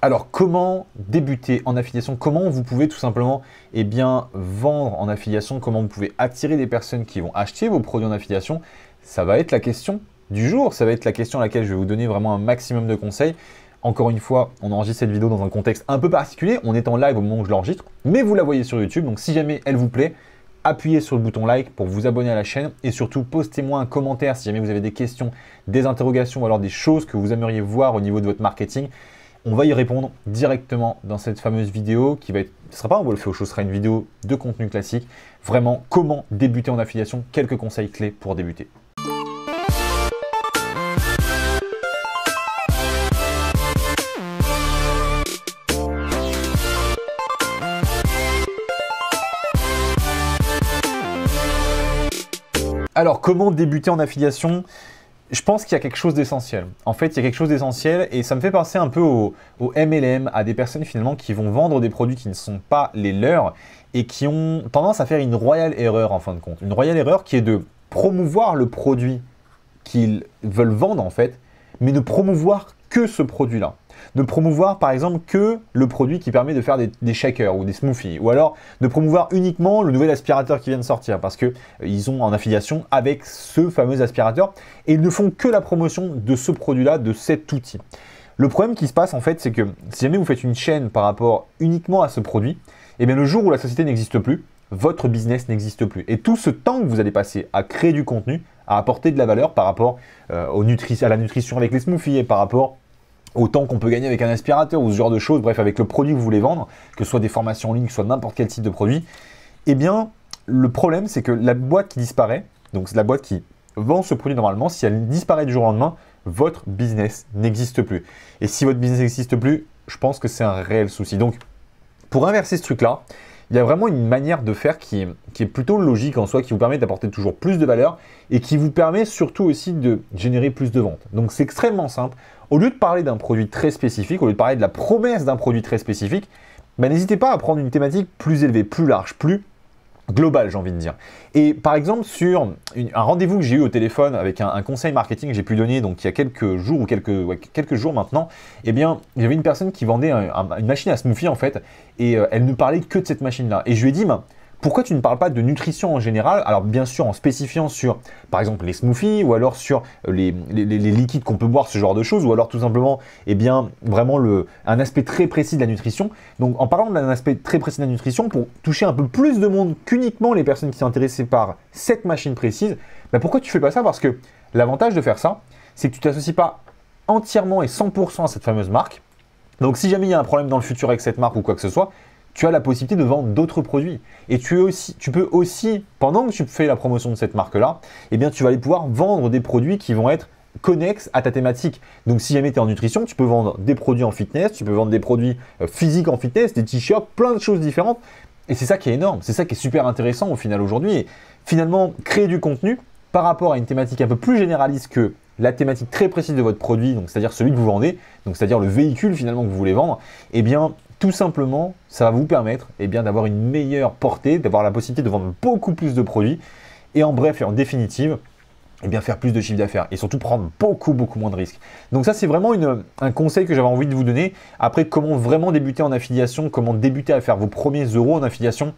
Alors, comment débuter en affiliation? Comment vous pouvez tout simplement vendre en affiliation? Comment vous pouvez attirer des personnes qui vont acheter vos produits en affiliation? Ça va être la question du jour. Ça va être la question à laquelle je vais vous donner vraiment un maximum de conseils. Encore une fois, on enregistre cette vidéo dans un contexte un peu particulier. On est en live au moment où je l'enregistre, mais vous la voyez sur YouTube. Donc, si jamais elle vous plaît, appuyez sur le bouton like pour vous abonner à la chaîne et surtout postez-moi un commentaire si jamais vous avez des questions, des interrogations ou alors des choses que vous aimeriez voir au niveau de votre marketing. On va y répondre directement dans cette fameuse vidéo qui va être, ce ne sera pas un Wolfeo Show, ce sera une vidéo de contenu classique. Vraiment, comment débuter en affiliation, quelques conseils clés pour débuter. Alors, comment débuter en affiliation? Je pense qu'il y a quelque chose d'essentiel. En fait, il y a quelque chose d'essentiel et ça me fait penser un peu au MLM, à des personnes finalement qui vont vendre des produits qui ne sont pas les leurs et qui ont tendance à faire une royale erreur en fin de compte. Une royale erreur qui est de promouvoir le produit qu'ils veulent vendre en fait, mais ne promouvoir que ce produit-là. De promouvoir par exemple que le produit qui permet de faire des shakers ou des smoothies, ou alors de promouvoir uniquement le nouvel aspirateur qui vient de sortir parce qu'ils ont en affiliation avec ce fameux aspirateur et ils ne font que la promotion de ce produit-là, de cet outil. Le problème qui se passe en fait, c'est que si jamais vous faites une chaîne par rapport uniquement à ce produit, et bien le jour où la société n'existe plus, votre business n'existe plus. Et tout ce temps que vous allez passer à créer du contenu, à apporter de la valeur par rapport à la nutrition avec les smoothies et par rapport au temps qu'on peut gagner avec un aspirateur ou ce genre de choses, bref, avec le produit que vous voulez vendre, que ce soit des formations en ligne, que ce soit n'importe quel type de produit, eh bien, le problème, c'est que la boîte qui disparaît, donc c'est la boîte qui vend ce produit normalement, si elle disparaît du jour au lendemain, votre business n'existe plus. Et si votre business n'existe plus, je pense que c'est un réel souci. Donc, pour inverser ce truc-là, il y a vraiment une manière de faire qui est plutôt logique en soi, qui vous permet d'apporter toujours plus de valeur et qui vous permet surtout aussi de générer plus de ventes. Donc c'est extrêmement simple. Au lieu de parler d'un produit très spécifique, au lieu de parler de la promesse d'un produit très spécifique, n'hésitez pas à prendre une thématique plus élevée, plus large, plus global, j'ai envie de dire. Et par exemple, sur un rendez-vous que j'ai eu au téléphone avec un conseil marketing que j'ai pu donner donc il y a quelques jours ou quelques jours maintenant, eh bien, il y avait une personne qui vendait une machine à smoothie en fait, et elle ne parlait que de cette machine-là. Et je lui ai dit, pourquoi tu ne parles pas de nutrition en général? Alors bien sûr en spécifiant sur par exemple les smoothies ou alors sur les liquides qu'on peut boire, ce genre de choses, ou alors tout simplement vraiment un aspect très précis de la nutrition. Donc en parlant d'un aspect très précis de la nutrition, pour toucher un peu plus de monde qu'uniquement les personnes qui sont intéressées par cette machine précise, pourquoi tu fais pas ça? Parce que l'avantage de faire ça, c'est que tu t'associes pas entièrement et 100% à cette fameuse marque. Donc si jamais il y a un problème dans le futur avec cette marque ou quoi que ce soit, tu as la possibilité de vendre d'autres produits. Et tu peux aussi, pendant que tu fais la promotion de cette marque-là, tu vas aller pouvoir vendre des produits qui vont être connexes à ta thématique. Donc si jamais tu es en nutrition, tu peux vendre des produits en fitness, tu peux vendre des produits physiques en fitness, des t-shirts, plein de choses différentes. Et c'est ça qui est énorme, c'est ça qui est super intéressant au final aujourd'hui. Et finalement, créer du contenu par rapport à une thématique un peu plus généraliste que la thématique très précise de votre produit, donc c'est-à-dire celui que vous vendez, donc c'est-à-dire le véhicule finalement que vous voulez vendre, tout simplement, ça va vous permettre d'avoir une meilleure portée, d'avoir la possibilité de vendre beaucoup plus de produits et en bref et en définitive, faire plus de chiffre d'affaires et surtout prendre beaucoup moins de risques. Donc ça, c'est vraiment un conseil que j'avais envie de vous donner. Après, comment vraiment débuter en affiliation, comment débuter à faire vos premiers euros en affiliation,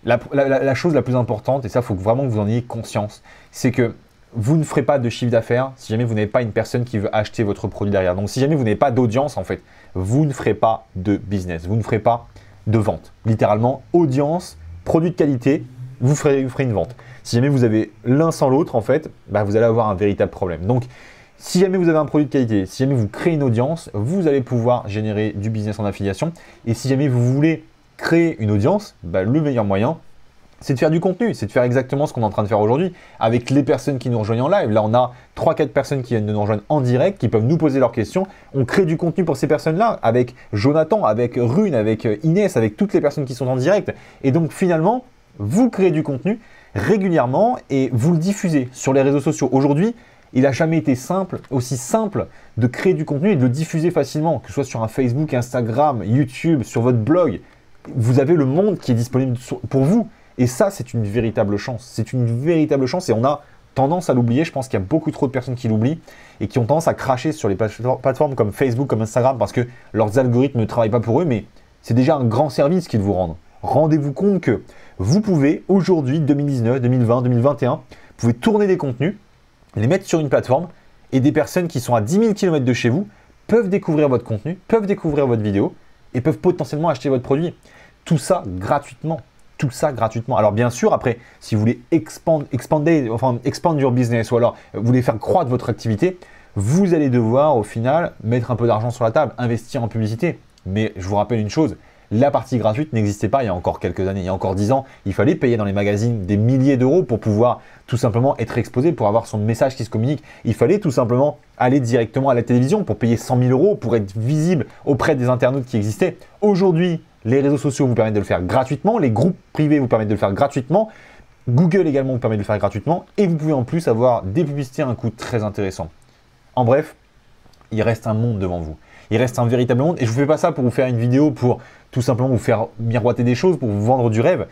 la chose la plus importante, et ça, il faut vraiment que vous en ayez conscience, c'est que vous ne ferez pas de chiffre d'affaires si jamais vous n'avez pas une personne qui veut acheter votre produit derrière. Donc, si jamais vous n'avez pas d'audience, en fait, vous ne ferez pas de business, vous ne ferez pas de vente. Littéralement, audience, produit de qualité, vous ferez une vente. Si jamais vous avez l'un sans l'autre, en fait, vous allez avoir un véritable problème. Donc, si jamais vous avez un produit de qualité, si jamais vous créez une audience, vous allez pouvoir générer du business en affiliation. Et si jamais vous voulez créer une audience, le meilleur moyen, c'est de faire du contenu, c'est de faire exactement ce qu'on est en train de faire aujourd'hui avec les personnes qui nous rejoignent en live. Là, on a 3-4 personnes qui viennent de nous rejoindre en direct, qui peuvent nous poser leurs questions. On crée du contenu pour ces personnes-là avec Jonathan, avec Rune, avec Inès, avec toutes les personnes qui sont en direct. Et donc, finalement, vous créez du contenu régulièrement et vous le diffusez sur les réseaux sociaux. Aujourd'hui, il n'a jamais été aussi simple de créer du contenu et de le diffuser facilement, que ce soit sur un Facebook, Instagram, YouTube, sur votre blog. Vous avez le monde qui est disponible pour vous. Et ça, c'est une véritable chance. C'est une véritable chance et on a tendance à l'oublier. Je pense qu'il y a beaucoup trop de personnes qui l'oublient et qui ont tendance à cracher sur les plateformes comme Facebook, comme Instagram, parce que leurs algorithmes ne travaillent pas pour eux, mais c'est déjà un grand service qu'ils vous rendent. Rendez-vous compte que vous pouvez aujourd'hui, 2019, 2020, 2021, vous pouvez tourner des contenus, les mettre sur une plateforme et des personnes qui sont à 10 000 km de chez vous peuvent découvrir votre contenu, peuvent découvrir votre vidéo et peuvent potentiellement acheter votre produit. Tout ça gratuitement. Tout ça gratuitement. Alors bien sûr, après, si vous voulez expand your business ou alors vous voulez faire croître votre activité, vous allez devoir au final mettre un peu d'argent sur la table, investir en publicité. Mais je vous rappelle une chose, la partie gratuite n'existait pas il y a encore quelques années. Il y a encore 10 ans, il fallait payer dans les magazines des milliers d'euros pour pouvoir tout simplement être exposé, pour avoir son message qui se communique. Il fallait tout simplement aller directement à la télévision pour payer 100 000 euros, pour être visible auprès des internautes qui existaient. Aujourd'hui, les réseaux sociaux vous permettent de le faire gratuitement, les groupes privés vous permettent de le faire gratuitement, Google également vous permet de le faire gratuitement et vous pouvez en plus avoir des publicités à un coût très intéressant. En bref, il reste un monde devant vous. Il reste un véritable monde et je ne vous fais pas ça pour vous faire une vidéo pour tout simplement vous faire miroiter des choses, pour vous vendre du rêve.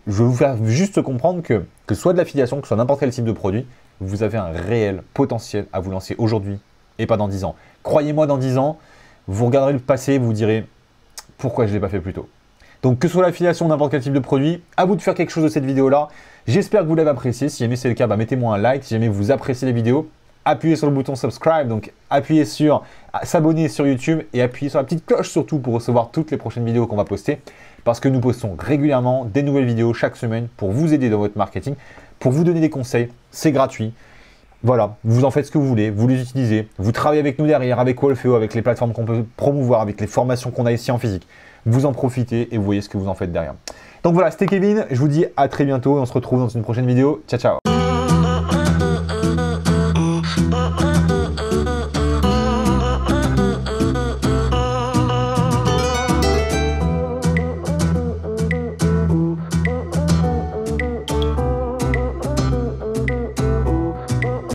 Je vais vous faire juste comprendre que ce soit de l'affiliation, que ce soit n'importe quel type de produit, vous avez un réel potentiel à vous lancer aujourd'hui et pas dans 10 ans. Croyez-moi, dans 10 ans, vous regarderez le passé et vous direz pourquoi je ne l'ai pas fait plus tôt. Donc que ce soit l'affiliation ou n'importe quel type de produit, à vous de faire quelque chose de cette vidéo-là. J'espère que vous l'avez apprécié. Si jamais c'est le cas, mettez-moi un like. Si jamais vous appréciez les vidéos, appuyez sur le bouton subscribe, donc appuyez sur s'abonner sur YouTube et appuyez sur la petite cloche surtout pour recevoir toutes les prochaines vidéos qu'on va poster parce que nous postons régulièrement des nouvelles vidéos chaque semaine pour vous aider dans votre marketing, pour vous donner des conseils, c'est gratuit. Voilà, vous en faites ce que vous voulez, vous les utilisez, vous travaillez avec nous derrière, avec Wolfeo, avec les plateformes qu'on peut promouvoir, avec les formations qu'on a ici en physique. Vous en profitez et vous voyez ce que vous en faites derrière. Donc voilà, c'était Kevin, je vous dis à très bientôt et on se retrouve dans une prochaine vidéo. Ciao, ciao.